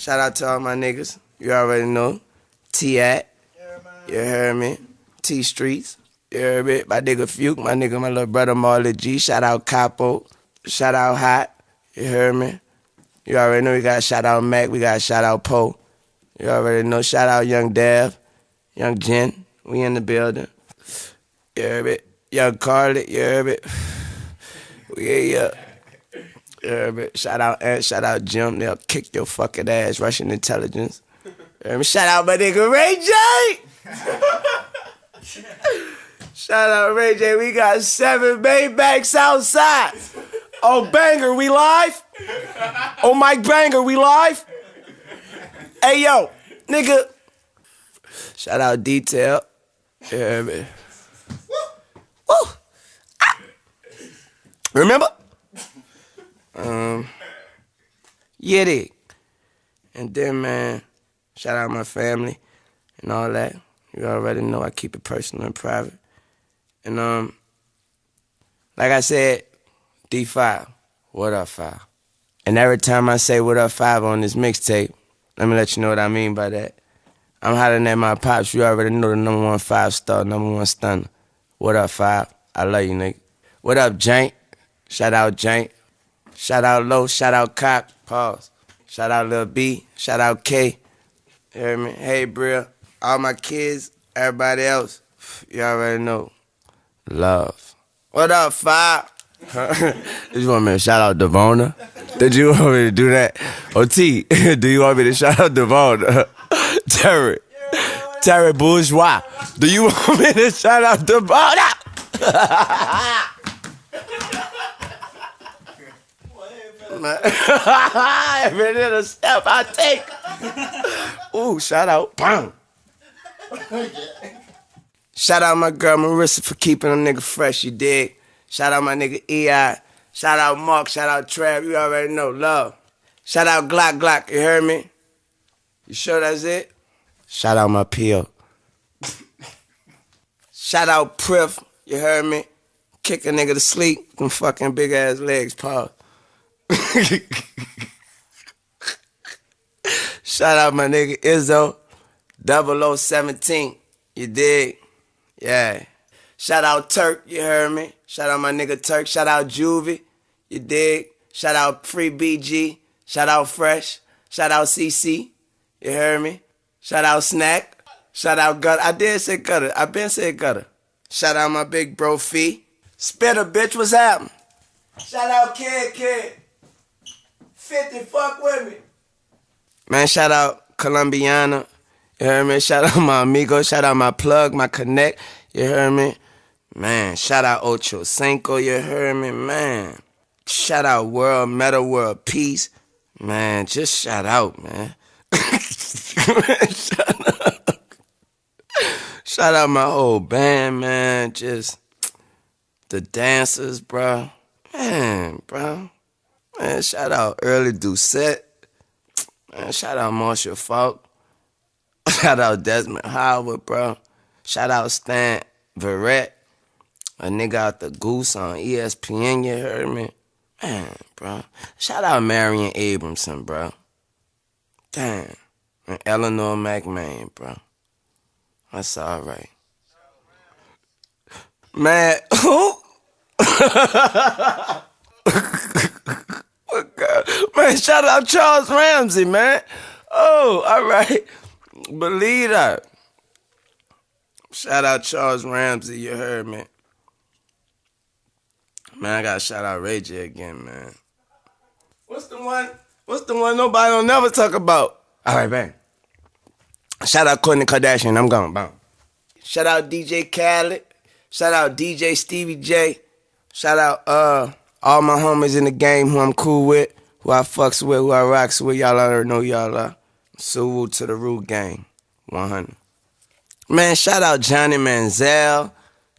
Shout out to all my niggas. You already know. T-At. You heard me. T-Streets. You heard me. My nigga Fuke. My little brother Marley G. Shout out Capo. Shout out Hot. You heard me. You already know we got shout out Mac. We got shout out Poe. You already know. Shout out Young Dev. Young Jen. We in the building. You heard me. Young Carly. You heard me. We in here. Shout out Ant, shout out Jim. They'll kick your fucking ass, Russian intelligence. Shout out my nigga Ray J. Shout out Ray J. We got 7 Maybachs outside. Oh, Banger, we live? Oh, Mike Banger, we live? Hey, yo, nigga. Shout out Detail. Woo. Ah. Remember? Yeah, they. And then, man, shout out my family and all that. You already know I keep it personal and private. And, like I said, D5, what up, 5? And every time I say what up, 5 on this mixtape, let me let you know what I mean by that. I'm hollering at my pops. You already know the #1 5-star, #1 stunner. What up, 5? I love you, nigga. What up, Jank? Shout out Jank. Shout out Low, shout out Cock, pause. Shout out Lil B, shout out K. You hear me? Hey, Brill, all my kids, everybody else, you already know. Love. What up, 5? Did you want me to shout out Devona? Did you want me to do that? T, do you want me to shout out Devona? Terry Bourgeois, do you want me to shout out Devona? Every little step I take. Ooh, shout out. Bang. Shout out my girl Marissa for keeping a nigga fresh, you dig? Shout out my nigga E.I. Shout out Mark, shout out Trav, you already know, love. Shout out Glock, you heard me? You sure that's it? Shout out my P.O. Shout out Priff, you heard me? Kick a nigga to sleep, them fucking big ass legs, pause. Shout out my nigga Izzo, 0017, you dig? Yeah. Shout out Turk, you heard me? Shout out my nigga Turk, shout out Juvie, you dig? Shout out Free BG, shout out Fresh, shout out CC, you heard me? Shout out Snack, shout out Gutter, I did say Gutter, I been said Gutter. Shout out my big bro Fee, Spitter bitch, what's happening? Shout out Kid. 50, fuck with me. Man, shout out Colombiana. You heard me? Shout out my amigo. Shout out my plug, my connect. You heard me? Man, shout out Ocho Cinco. You heard me? Man. Shout out World, Meta World Peace. Man, just shout out, man. Shout out my whole band, man. Just the dancers, bro. Man, bro. Man, shout out Early Doucette. Man, shout out Marshall Falk. Shout out Desmond Howard, bro. Shout out Stan Verrett. A nigga out the Goose on ESPN, you heard me? Man, bro. Shout out Marion Abramson, bro. Damn. And Eleanor McMahon, bro. That's all right. Man, who? Man, shout out Charles Ramsey, man. Oh, all right. Believe that. Shout out Charles Ramsey, you heard me. Man, I gotta shout out Ray J again, man. What's the one nobody don't never talk about? All right, bang. Shout out Kourtney Kardashian, I'm gone, bang. Shout out DJ Khaled. Shout out DJ Stevie J. Shout out all my homies in the game who I'm cool with, who I fucks with, who I rocks with. Y'all already know y'all are. Salute to the Root Gang, 100. Man, shout out Johnny Manziel.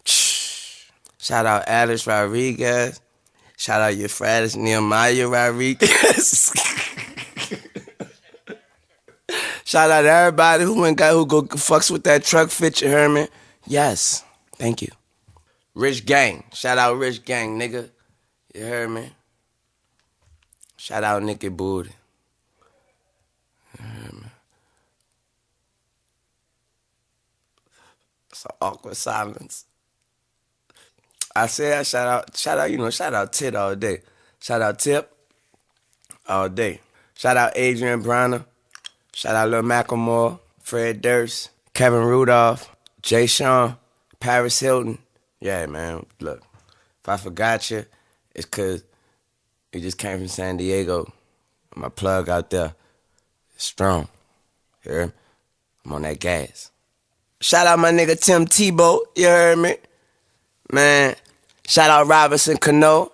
Shout out Alice Rodriguez. Shout out Euphrates Nehemiah Rodriguez. Shout out everybody who go fucks with that truck fit, you heard me? Yes, thank you. Rich Gang. Shout out Rich Gang, nigga. You heard me? Shout out Nicky Booty. So awkward silence. I said shout out, shout out Tit all day. Shout out Tip all day. Shout out Adrian Bronner. Shout out Lil Macklemore, Fred Durst, Kevin Rudolph, Jay Sean, Paris Hilton. Yeah, man, look, if I forgot you, it's because you just came from San Diego. My plug out there is strong. You heard me? I'm on that gas. Shout out my nigga Tim Tebow, you heard me? Man, shout out Robinson Cano.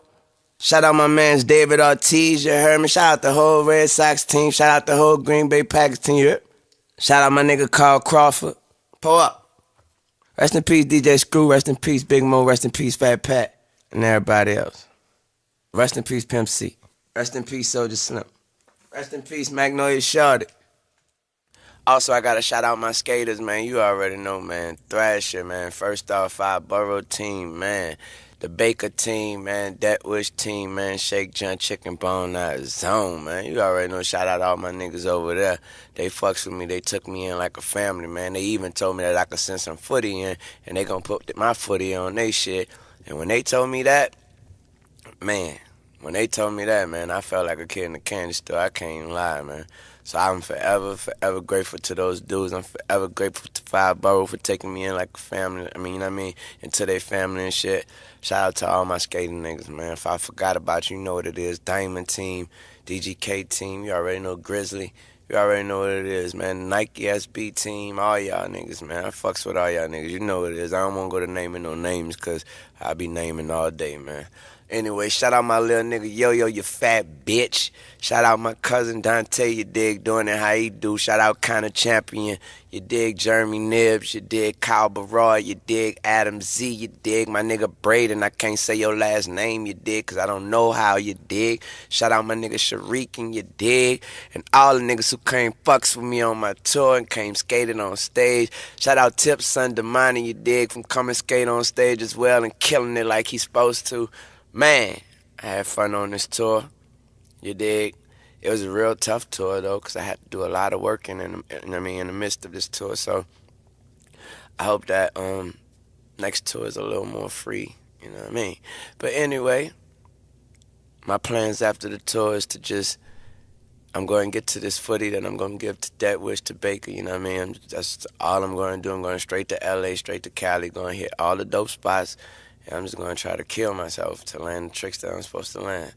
Shout out my mans David Ortiz, you heard me? Shout out the whole Red Sox team. Shout out the whole Green Bay Packers team, you heard? Shout out my nigga Carl Crawford. Pull up. Rest in peace DJ Screw, rest in peace Big Mo, rest in peace Fat Pat, and everybody else. Rest in peace Pimp C. Rest in peace Soldier Slim. Rest in peace Magnolia Shorty. Also, I gotta shout out my skaters, man. You already know, man. Thrasher, man. First off, 5 Borough team, man. The Baker team, man. Deadwish team, man. Shake John Chicken Bone out zone, man. You already know. Shout out all my niggas over there. They fucks with me. They took me in like a family, man. They even told me that I could send some footy in, and they gonna put my footy on they shit. And when they told me that, man, man, I felt like a kid in a candy store. I can't even lie, man. So I'm forever, forever grateful to those dudes. I'm forever grateful to 5 Borough for taking me in like a family. I mean, you know what I mean? Into their family and shit. Shout out to all my skating niggas, man. If I forgot about you, you know what it is. Diamond team, DGK team, you already know Grizzly. You already know what it is, man. Nike SB team, all y'all niggas, man. I fucks with all y'all niggas. You know what it is. I don't want to go to naming no names because I be naming all day, man. Anyway, shout out my little nigga Yo-Yo, you fat bitch. Shout out my cousin Dante, you dig, doing it how he do. Shout out Kinda Champion, you dig, Jeremy Nibbs, you dig, Kyle Barroy, you dig, Adam Z, you dig, my nigga Braden, I can't say your last name, you dig, cause I don't know how, you dig. Shout out my nigga Sharikin, you dig, and all the niggas who came fucks with me on my tour and came skating on stage. Shout out Tip Son Damani, you dig, from coming skate on stage as well and killing it like he's supposed to. Man, I had fun on this tour, you dig. It was a real tough tour though, cause I had to do a lot of work in the midst of this tour. So I hope that next tour is a little more free, you know what I mean. But anyway, my plans after the tour is to I'm going to get to this footy that I'm going to give to Deadwish, to Baker, you know what I mean. That's all I'm going to do. I'm going straight to LA, straight to Cali, going to hit all the dope spots. And I'm just going to try to kill myself to land the tricks that I'm supposed to land.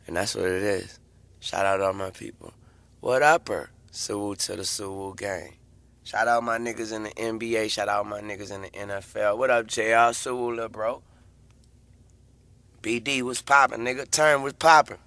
And that's what it is. Shout out to all my people. What upper? Salute to the Sewell gang. Shout out my niggas in the NBA. Shout out my niggas in the NFL. What up, JR? Sewell, bro. BD was popping, nigga. Turn was popping.